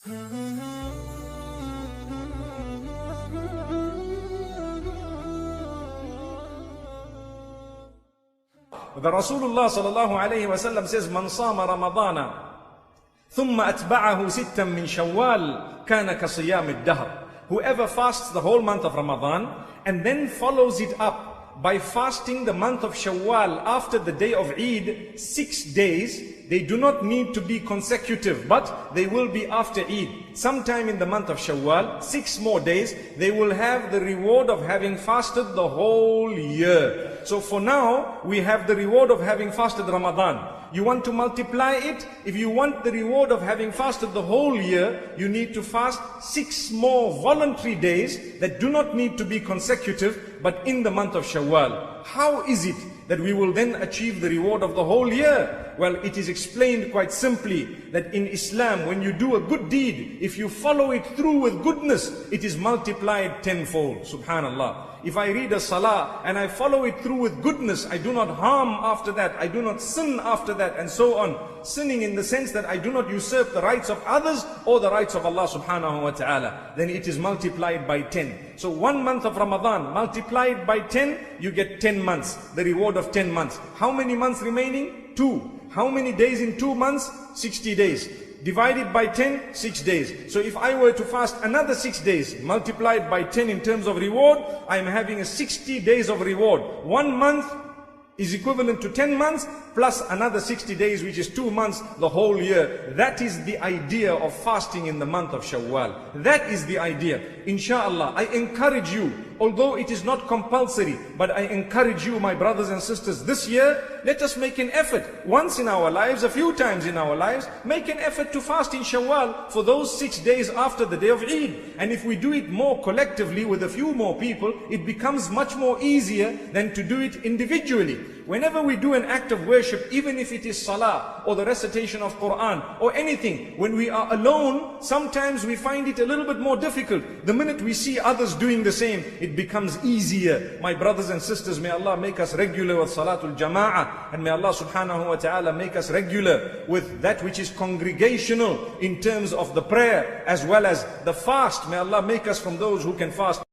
The Rasulullah sallallahu alayhi wa sallam says, Man sama Ramadana, thumma atba'ahu sittan min shawwal, kana ka siyam ad-dahr. Whoever fasts the whole month of Ramadan, and then follows it up by fasting the month of Shawwal after the day of Eid, 6 days, they do not need to be consecutive, but they will be after Eid. Sometime in the month of Shawwal, 6 more days, they will have the reward of having fasted the whole year. So for now, we have the reward of having fasted Ramadan. You want to multiply it? If you want the reward of having fasted the whole year, you need to fast 6 more voluntary days that do not need to be consecutive, but in the month of Shawwal. How is it that we will then achieve the reward of the whole year? Well, it is explained quite simply that in Islam, when you do a good deed, if you follow it through with goodness, it is multiplied tenfold. Subhanallah. If I read a salah and I follow it through with goodness, I do not harm after that, I do not sin after that, and so on. Sinning in the sense that I do not usurp the rights of others or the rights of Allah subhanahu wa ta'ala, then it is multiplied by 10. So 1 month of Ramadan multiplied by 10, you get 10 months, the reward of 10 months. How many months remaining? 2. How many days in 2 months? 60 days. Divided by 10, 6 days. So if I were to fast another 6 days, multiplied by 10 in terms of reward, I am having a 60 days of reward. 1 month is equivalent to 10 months, plus another 60 days, which is 2 months, the whole year. That is the idea of fasting in the month of Shawwal. That is the idea. Inshallah, I encourage you, although it is not compulsory, but I encourage you, my brothers and sisters, this year, let us make an effort. Once in our lives, a few times in our lives, make an effort to fast in Shawwal for those 6 days after the day of Eid. And if we do it more collectively with a few more people, it becomes much more easier than to do it individually. Whenever we do an act of worship, even if it is salah or the recitation of Quran or anything, when we are alone, sometimes we find it a little bit more difficult. The minute we see others doing the same, it becomes easier. My brothers and sisters, may Allah make us regular with Salatul Jama'ah, and may Allah subhanahu wa ta'ala make us regular with that which is congregational in terms of the prayer as well as the fast. May Allah make us from those who can fast